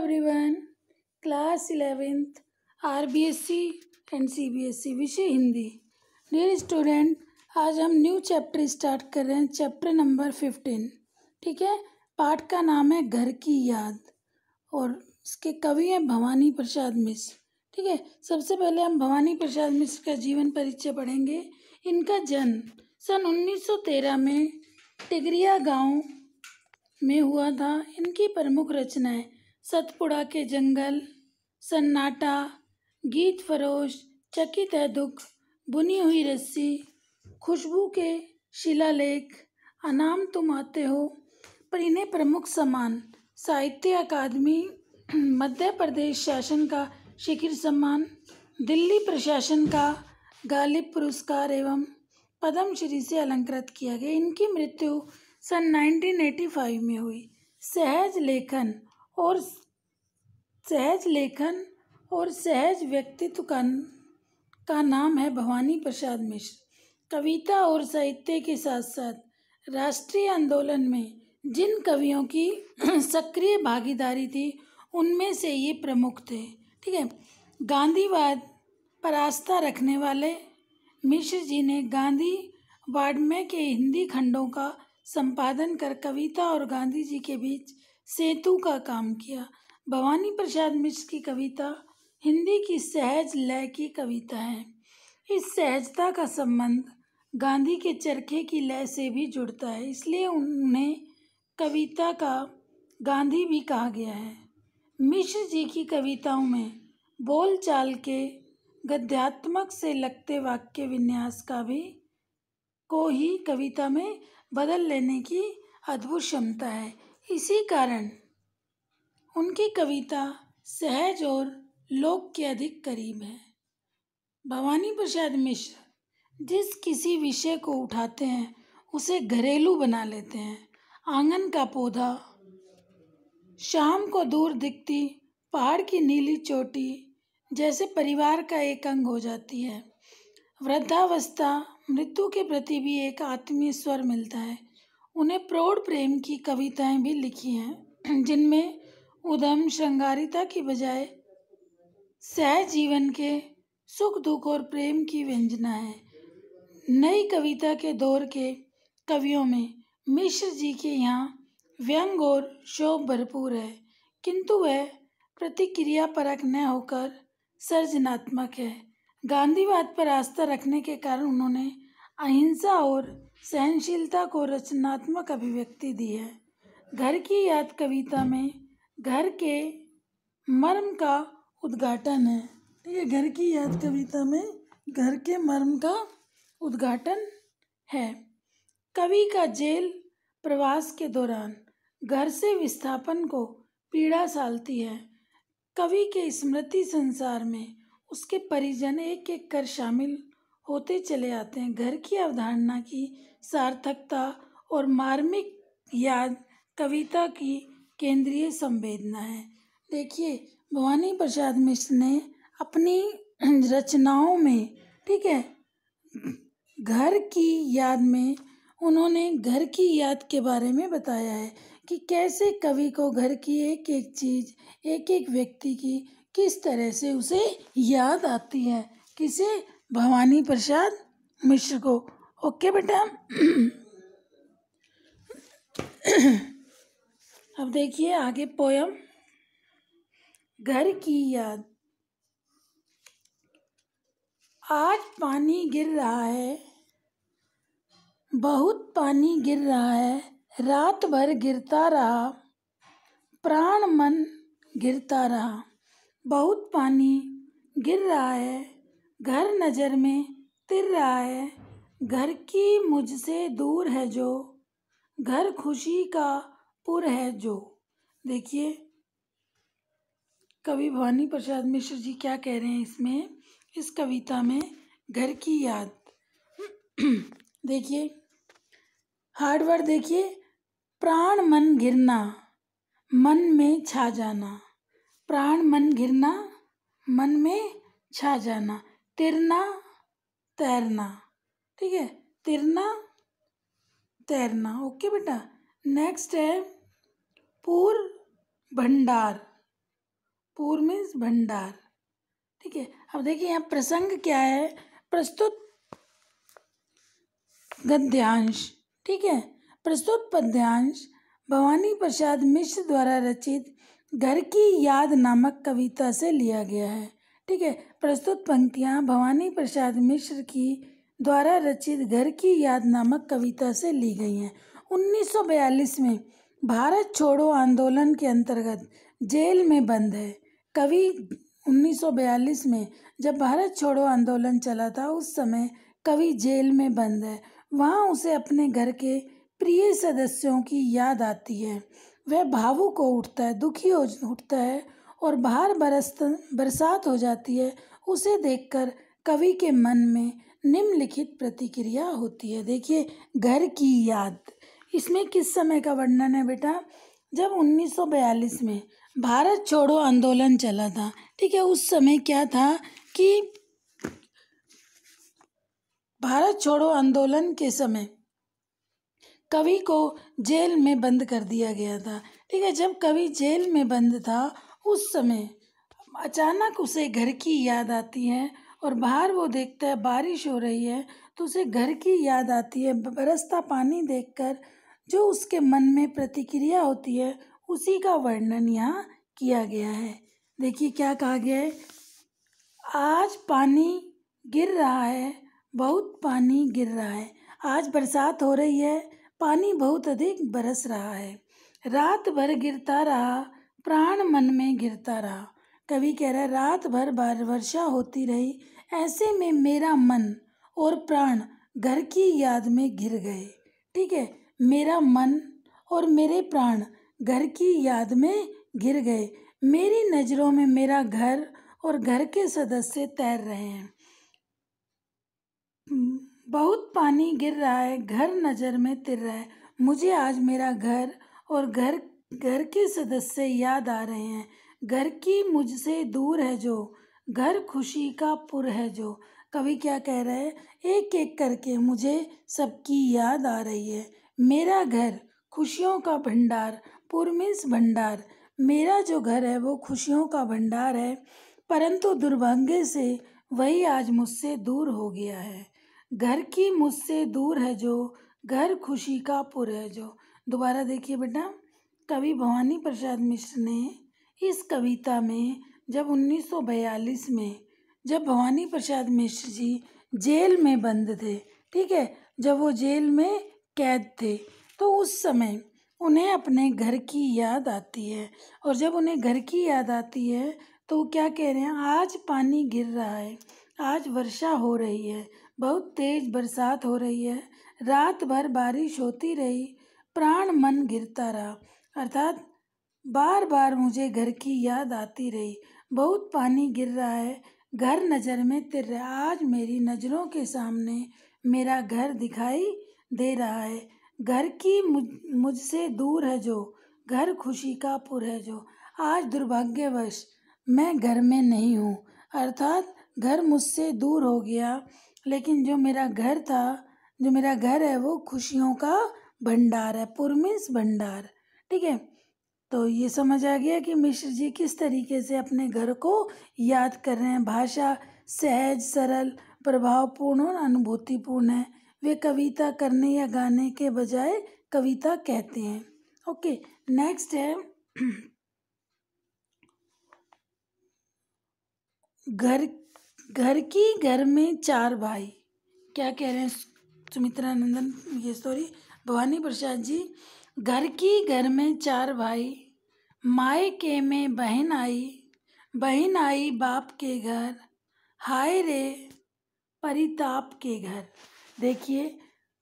Everyone, class 11th RBSC and CBSE विषय Hindi. Dear student, आज हम न्यू चैप्टर स्टार्ट कर रहे हैं, चैप्टर नंबर 15। ठीक है, पाठ का नाम है घर की याद और इसके कवि हैं भवानी प्रसाद मिश्र। ठीक है, सबसे पहले हम भवानी प्रसाद मिश्र का जीवन परिचय पढ़ेंगे। इनका जन्म सन 1913 में टिगरिया गांव में हुआ था। इनकी प्रमुख रचनाएं सतपुड़ा के जंगल, सन्नाटा, गीत फरोश, चकित है दुख, बुनी हुई रस्सी, खुशबू के शिलालेख, अनाम तुम आते हो। पर इन्हें प्रमुख सम्मान साहित्य अकादमी, मध्य प्रदेश शासन का शिखर सम्मान, दिल्ली प्रशासन का गालिब पुरस्कार एवं पद्मश्री से अलंकृत किया गया। इनकी मृत्यु सन 1985 में हुई। सहज लेखन और सहज व्यक्तित्व का नाम है भवानी प्रसाद मिश्र। कविता और साहित्य के साथ साथ राष्ट्रीय आंदोलन में जिन कवियों की सक्रिय भागीदारी थी उनमें से ये प्रमुख थे। ठीक है, गांधीवाद पर आस्था रखने वाले मिश्र जी ने गांधीवाद में के हिंदी खंडों का संपादन कर कविता और गांधी जी के बीच सेतु का काम किया। भवानी प्रसाद मिश्र की कविता हिंदी की सहज लय की कविता है। इस सहजता का संबंध गांधी के चरखे की लय से भी जुड़ता है, इसलिए उन्हें कविता का गांधी भी कहा गया है। मिश्र जी की कविताओं में बोलचाल के गद्यात्मक से लगते वाक्य विन्यास को ही कविता में बदल लेने की अद्भुत क्षमता है। इसी कारण उनकी कविता सहज और लोक के अधिक करीब है। भवानी प्रसाद मिश्र जिस किसी विषय को उठाते हैं उसे घरेलू बना लेते हैं। आंगन का पौधा, शाम को दूर दिखती पहाड़ की नीली चोटी जैसे परिवार का एक अंग हो जाती है। वृद्धावस्था, मृत्यु के प्रति भी एक आत्मीय स्वर मिलता है। उन्हें प्रौढ़ प्रेम की कविताएं भी लिखी हैं, जिनमें उद्यम श्रृंगारिता की बजाय सहज जीवन के सुख दुख और प्रेम की व्यंजना है। नई कविता के दौर के कवियों में मिश्र जी के यहाँ व्यंग और शोक भरपूर है, किंतु वह प्रतिक्रियापरक न होकर सृजनात्मक है। गांधीवाद पर आस्था रखने के कारण उन्होंने अहिंसा और सहनशीलता को रचनात्मक अभिव्यक्ति दी है। घर की याद कविता में घर के मर्म का उद्घाटन है। ये घर की याद कविता में घर के मर्म का उद्घाटन है। कवि का जेल प्रवास के दौरान घर से विस्थापन को पीड़ा सालती है। कवि के स्मृति संसार में उसके परिजन एक एक कर शामिल होते चले आते हैं। घर की अवधारणा की सार्थकता और मार्मिक याद कविता की केंद्रीय संवेदना है। देखिए, भवानी प्रसाद मिश्र ने अपनी रचनाओं में, ठीक है, घर की याद में उन्होंने घर की याद के बारे में बताया है कि कैसे कवि को घर की एक एक चीज, एक एक व्यक्ति की किस तरह से उसे याद आती है। किसे? भवानी प्रसाद मिश्र को। ओके बेटा। अब देखिए आगे पोयम घर की याद। आज पानी गिर रहा है, बहुत पानी गिर रहा है, रात भर गिरता रहा, प्राण मन गिरता रहा। बहुत पानी गिर रहा है, घर नजर में तिर रहा है, घर की मुझसे दूर है जो, घर खुशी का पुर है जो। देखिए कवि भवानी प्रसाद मिश्र जी क्या कह रहे हैं इसमें, इस कविता में घर की याद। देखिए हार्ड वर्ड देखिए, प्राण मन गिरना, मन में छा जाना, प्राण मन गिरना, मन में छा जाना, तिरना तैरना। ठीक है, तिरना तैरना। ओके बेटा। नेक्स्ट है पूर भंडार। पूर्व मीन्स भंडार। ठीक है, अब देखिए यहाँ प्रसंग क्या है, प्रस्तुत गद्यांश। ठीक है, प्रस्तुत पद्यांश भवानी प्रसाद मिश्र द्वारा रचित घर की याद नामक कविता से लिया गया है। ठीक है, प्रस्तुत पंक्तियाँ भवानी प्रसाद मिश्र की द्वारा रचित घर की याद नामक कविता से ली गई हैं। 1942 में भारत छोड़ो आंदोलन के अंतर्गत जेल में बंद है। कवि 1942 में जब भारत छोड़ो आंदोलन चला था उस समय कवि जेल में बंद है। वहाँ उसे अपने घर के प्रिय सदस्यों की याद आती है। वह भावुक हो उठता है, दुखी हो उठता है और बाहर बरसात हो जाती है। उसे देखकर कवि के मन में निम्नलिखित प्रतिक्रिया होती है। देखिए, घर की याद, इसमें किस समय का वर्णन है बेटा, जब 1942 में भारत छोड़ो आंदोलन चला था। ठीक है, उस समय क्या था कि भारत छोड़ो आंदोलन के समय कवि को जेल में बंद कर दिया गया था। ठीक है, जब कवि जेल में बंद था उस समय अचानक उसे घर की याद आती है और बाहर वो देखता है बारिश हो रही है तो उसे घर की याद आती है। बरसता पानी देखकर जो उसके मन में प्रतिक्रिया होती है उसी का वर्णन यहाँ किया गया है। देखिए क्या कहा गया है, आज पानी गिर रहा है, बहुत पानी गिर रहा है। आज बरसात हो रही है, पानी बहुत अधिक बरस रहा है। रात भर गिरता रहा, प्राण मन में गिरता रहा। कवि कह रहा है रात भर वर्षा होती रही, ऐसे में मेरा मन और प्राण घर की याद में गिर गए। ठीक है, मेरा मन और मेरे प्राण घर की याद में गिर गए। मेरी नज़रों में मेरा घर और घर के सदस्य तैर रहे हैं। बहुत पानी गिर रहा है, घर नज़र में तिर रहा है। मुझे आज मेरा घर और घर के सदस्य याद आ रहे हैं। घर की मुझसे दूर है जो, घर खुशी का पुर है जो। कवि क्या कह रहे हैं, एक एक करके मुझे सबकी याद आ रही है। मेरा घर खुशियों का भंडार, पुर मीन्स भंडार। मेरा जो घर है वो खुशियों का भंडार है, परंतु दुर्भाग्य से वही आज मुझसे दूर हो गया है। घर की मुझसे दूर है जो, घर खुशी का पुर है जो। दोबारा देखिए बेटा, कवि भवानी प्रसाद मिश्र ने इस कविता में जब 1942 में जब भवानी प्रसाद मिश्र जी जेल में बंद थे, ठीक है, जब वो जेल में कैद थे तो उस समय उन्हें अपने घर की याद आती है। और जब उन्हें घर की याद आती है तो वो क्या कह रहे हैं, आज पानी गिर रहा है, आज वर्षा हो रही है, बहुत तेज बरसात हो रही है, रात भर बारिश होती रही, प्राण मन गिरता रहा। अर्थात बार बार मुझे घर की याद आती रही। बहुत पानी गिर रहा है, घर नज़र में तिर रहा है। आज मेरी नज़रों के सामने मेरा घर दिखाई दे रहा है। घर की मुझसे दूर है जो, घर खुशी का पुर है जो। आज दुर्भाग्यवश मैं घर में नहीं हूँ, अर्थात घर मुझसे दूर हो गया, लेकिन जो मेरा घर था, जो मेरा घर है वो खुशियों का भंडार है, पुर मीन्स भंडार। ठीक है, तो ये समझ आ गया कि मिश्र जी किस तरीके से अपने घर को याद कर रहे हैं। भाषा सहज, सरल, प्रभावपूर्ण और अनुभूतिपूर्ण है। वे कविता करने या गाने के बजाय कविता कहते हैं। ओके, नेक्स्ट है घर की घर में चार भाई। क्या कह रहे हैं सुमित्रा नंदन, ये सॉरी भवानी प्रसाद जी, घर की घर में चार भाई, मायके में बहन आई बाप के घर, हाय रे परिताप के घर। देखिए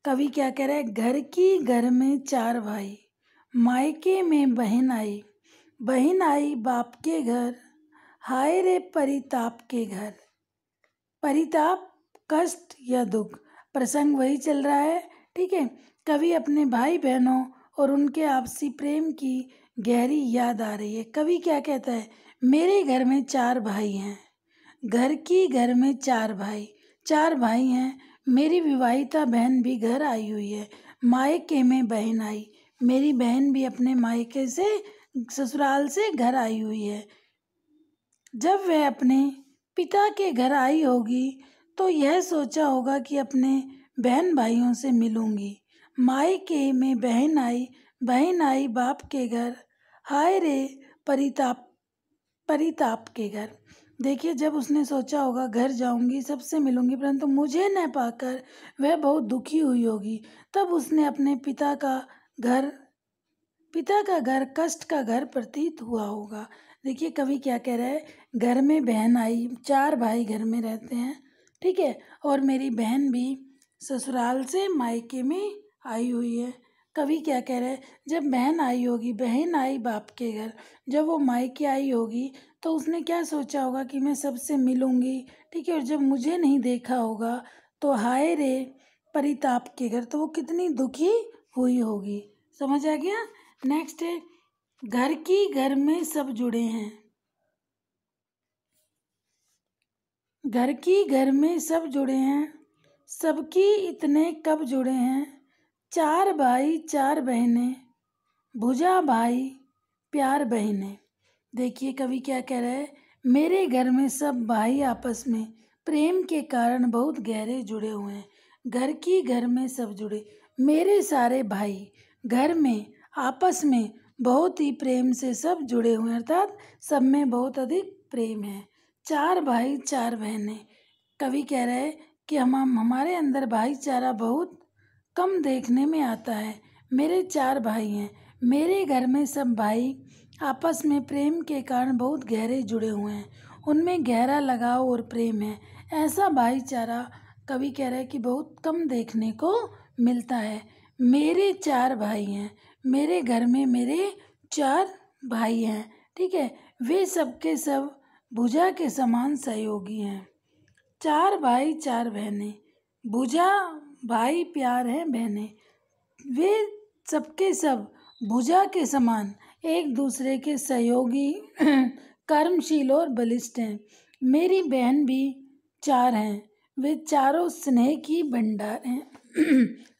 कवि क्या कह रहा है, घर की घर में चार भाई, मायके में बहन आई बाप के घर, हाय रे परिताप के घर। परिताप कष्ट या दुख, प्रसंग वही चल रहा है। ठीक है, कवि अपने भाई बहनों और उनके आपसी प्रेम की गहरी याद आ रही है। कवि क्या कहता है, मेरे घर में चार भाई हैं, घर की घर में चार भाई हैं, मेरी विवाहिता बहन भी घर आई हुई है, मायके में बहन आई, मेरी बहन भी अपने मायके से ससुराल से घर आई हुई है। जब वह अपने पिता के घर आई होगी तो यह सोचा होगा कि अपने बहन भाइयों से मिलूंगी। मायके में बहन आई बाप के घर, हाय रे परिताप परिताप के घर। देखिए, जब उसने सोचा होगा घर जाऊंगी, सबसे मिलूंगी, परंतु मुझे न पाकर वह बहुत दुखी हुई होगी। तब उसने अपने पिता का घर कष्ट का घर प्रतीत हुआ होगा। देखिए, कवि क्या कह रहा है, घर में बहन आई, 4 भाई घर में रहते हैं, ठीक है, और मेरी बहन भी ससुराल से मायके में आई हुई है। कवि क्या कह रहा है, जब बहन आई होगी, बहन आई बाप के घर, जब वो मायके आई होगी तो उसने क्या सोचा होगा कि मैं सबसे मिलूंगी, ठीक है, और जब मुझे नहीं देखा होगा तो हाय रे परिताप के घर, तो वो कितनी दुखी हुई होगी। समझ आ गया। नेक्स्ट है, घर में सब जुड़े हैं। घर में सब जुड़े हैं, सबकी इतने कब जुड़े हैं। 4 भाई 4 बहनें, भुजा भाई प्यार बहनें। देखिए, कवि क्या कह रहा है, मेरे घर में सब भाई आपस में प्रेम के कारण बहुत गहरे जुड़े हुए हैं। घर में सब जुड़े, मेरे सारे भाई घर में आपस में बहुत ही प्रेम से सब जुड़े हुए हैं, अर्थात सब में बहुत अधिक प्रेम है। 4 भाई 4 बहनें, कवि कह रहा है कि हमारे अंदर भाईचारा बहुत कम देखने में आता है। मेरे 4 भाई हैं, मेरे घर में सब भाई आपस में प्रेम के कारण बहुत गहरे जुड़े हुए हैं, उनमें गहरा लगाव और प्रेम है। ऐसा भाईचारा कवि कह रहा है कि बहुत कम देखने को मिलता है। मेरे 4 भाई हैं, मेरे घर में मेरे 4 भाई हैं, ठीक है, वे सबके सब भुजा के समान सहयोगी हैं। 4 भाई 4 बहनें, भुजा भाई प्यार है बहनें, वे सबके सब भुजा के समान एक दूसरे के सहयोगी कर्मशील और बलिष्ठ हैं। मेरी बहन भी 4 हैं, वे चारों स्नेह की भंडार हैं।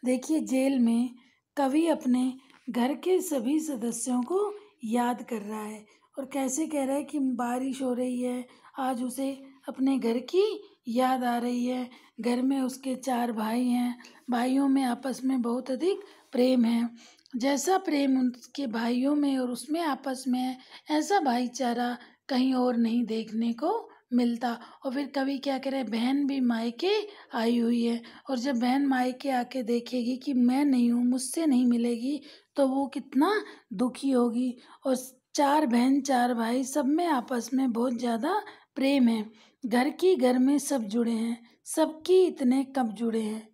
देखिए, जेल में कवि अपने घर के सभी सदस्यों को याद कर रहा है और कैसे कह रहा है कि बारिश हो रही है, आज उसे अपने घर की याद आ रही है। घर में उसके 4 भाई हैं, भाइयों में आपस में बहुत अधिक प्रेम है। जैसा प्रेम उनके भाइयों में और उसमें आपस में है, ऐसा भाईचारा कहीं और नहीं देखने को मिलता। और फिर कवि क्या कह रहे हैं, बहन भी मायके आई हुई है, और जब बहन मायके आके देखेगी कि मैं नहीं हूँ, मुझसे नहीं मिलेगी, तो वो कितना दुखी होगी। और 4 बहन 4 भाई सब में आपस में बहुत ज़्यादा प्रेम है। घर में सब जुड़े हैं, सबकी इतने कब जुड़े हैं।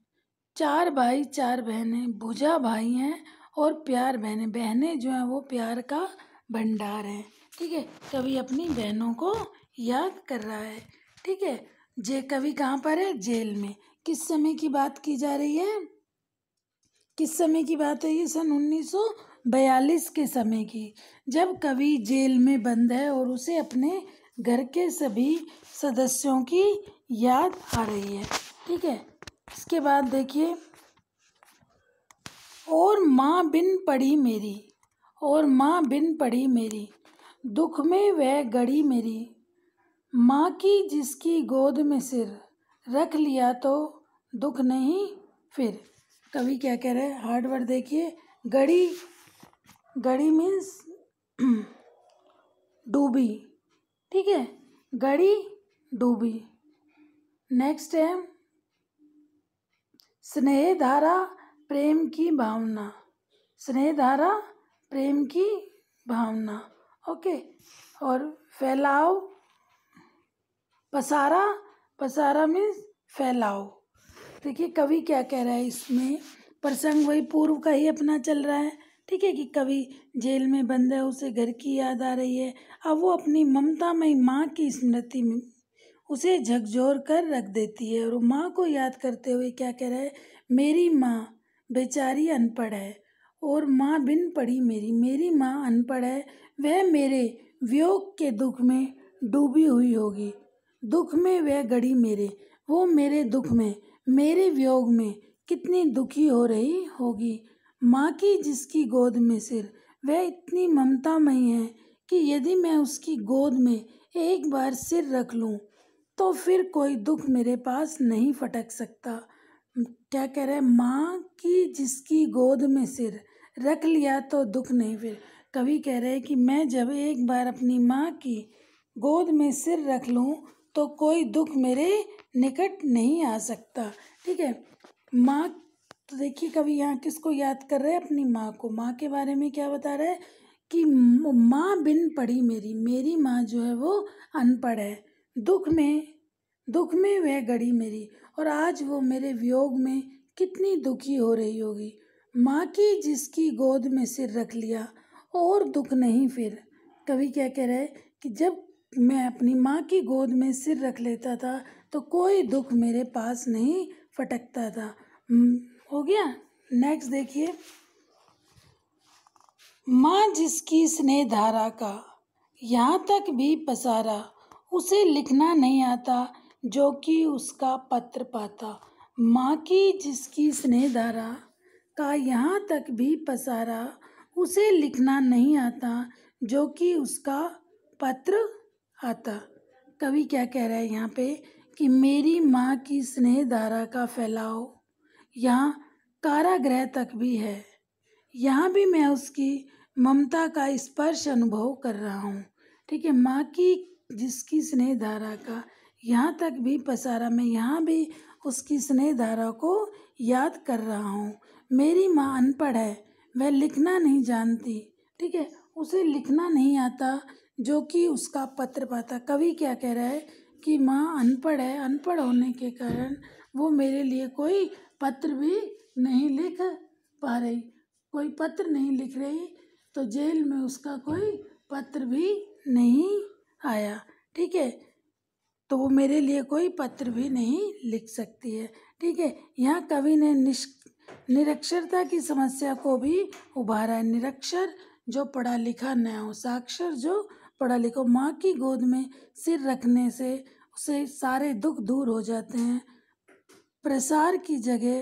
4 भाई 4 बहनें, भुजा भाई हैं और प्यार बहनें, बहनें जो हैं वो प्यार का भंडार हैं, ठीक है। कवि अपनी बहनों को याद कर रहा है, ठीक है। कवि कहाँ पर है, जेल में। किस समय की बात की जा रही है, किस समय की बात है ये, सन 1942 के समय की, जब कवि जेल में बंद है और उसे अपने घर के सभी सदस्यों की याद आ रही है, ठीक है। इसके बाद देखिए, और माँ बिन पड़ी मेरी, और माँ बिन पड़ी मेरी, दुख में वह गड़ी मेरी, माँ की जिसकी गोद में सिर, रख लिया तो दुख नहीं फिर। कवि क्या कह रहे हैं, हार्ड वर्ड देखिए, गड़ी, गड़ी मीन्स डूबी, ठीक है, गड़ी डूबी। नेक्स्ट है, स्नेह धारा प्रेम की भावना, स्नेह धारा प्रेम की भावना, ओके। और फैलाओ, पसारा, पसारा मीन्स फैलाओ। देखिए, कवि क्या कह रहा है इसमें, प्रसंग वही पूर्व का ही अपना चल रहा है, ठीक है, कि कवि जेल में बंद है, उसे घर की याद आ रही है। अब वो अपनी ममतामयी माँ की स्मृति में उसे झकझोर कर रख देती है, और माँ को याद करते हुए क्या कह रहा है, मेरी माँ बेचारी अनपढ़ है, और माँ बिन पढ़ी मेरी, मेरी माँ अनपढ़ है, वह मेरे वियोग के दुख में डूबी हुई होगी, दुख में वह गड़ी मेरे, वो मेरे दुख में, मेरे वियोग में कितनी दुखी हो रही होगी। माँ की जिसकी गोद में सिर, वह इतनी ममतामयी है कि यदि मैं उसकी गोद में एक बार सिर रख लूं तो फिर कोई दुख मेरे पास नहीं फटक सकता। क्या कह रहा है? माँ की जिसकी गोद में सिर रख लिया तो दुख नहीं। फिर कवि कह रहे हैं कि मैं जब एक बार अपनी माँ की गोद में सिर रख लूं तो कोई दुख मेरे निकट नहीं आ सकता। ठीक है, माँ। तो देखिए कवि यहाँ किसको याद कर रहे हैं? अपनी माँ को। माँ के बारे में क्या बता रहा है कि माँ बिन पढ़ी मेरी माँ जो है वो अनपढ़ है। दुख में वह गड़ी मेरी, और आज वो मेरे वियोग में कितनी दुखी हो रही होगी। माँ की जिसकी गोद में सिर रख लिया और दुख नहीं। फिर कवि क्या कह रहे हैं कि जब मैं अपनी माँ की गोद में सिर रख लेता था तो कोई दुख मेरे पास नहीं फटकता था। हो गया। नेक्स्ट देखिए, माँ जिसकी स्नेह धारा का यहाँ तक भी पसारा, उसे लिखना नहीं आता जो कि उसका पत्र पाता। माँ की जिसकी स्नेह धारा का यहाँ तक भी पसारा, उसे लिखना नहीं आता जो कि उसका पत्र आता। कवि क्या कह रहा है यहाँ पे कि मेरी माँ की स्नेह धारा का फैलाव यहाँ कारागृह तक भी है। यहाँ भी मैं उसकी ममता का स्पर्श अनुभव कर रहा हूँ। ठीक है, माँ की जिसकी स्नेह धारा का यहाँ तक भी पसारा, मैं यहाँ भी उसकी स्नेह धारा को याद कर रहा हूँ। मेरी माँ अनपढ़ है, वह लिखना नहीं जानती। ठीक है, उसे लिखना नहीं आता जो कि उसका पत्र पाता। कवि क्या कह रहा है कि माँ अनपढ़ है, अनपढ़ होने के कारण वो मेरे लिए कोई पत्र भी नहीं लिख पा रही, कोई पत्र नहीं लिख रही, तो जेल में उसका कोई पत्र भी नहीं आया। ठीक है, तो वो मेरे लिए कोई पत्र भी नहीं लिख सकती है। ठीक है, यहाँ कवि ने निरक्षरता की समस्या को भी उभारा है। निरक्षर जो पढ़ा लिखा न हो, साक्षर जो पढ़ा लिखा हो। माँ की गोद में सिर रखने से उसे सारे दुख दूर हो जाते हैं। प्रसार की जगह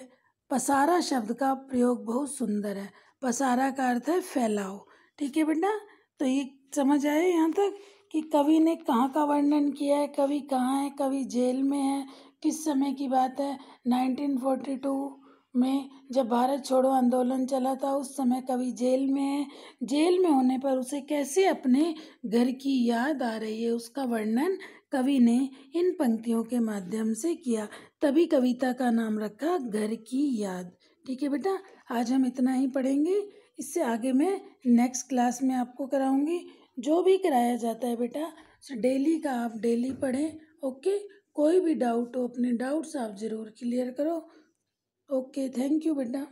पसारा शब्द का प्रयोग बहुत सुंदर है। पसारा का अर्थ है फैलाव। ठीक है बेटा, तो ये समझ आए यहाँ तक कि कवि ने कहाँ का वर्णन किया है, कवि कहाँ है, कवि जेल में है, किस समय की बात है। 1942 में जब भारत छोड़ो आंदोलन चला था उस समय कवि जेल में है। जेल में होने पर उसे कैसे अपने घर की याद आ रही है, उसका वर्णन कवि ने इन पंक्तियों के माध्यम से किया। तभी कविता का नाम रखा घर की याद। ठीक है बेटा, आज हम इतना ही पढ़ेंगे। इससे आगे मैं नेक्स्ट क्लास में आपको कराऊंगी। जो भी कराया जाता है बेटा डेली का आप डेली पढ़ें। ओके, कोई भी डाउट हो अपने डाउट्स आप ज़रूर क्लियर करो। ओके, थैंक यू बेटा।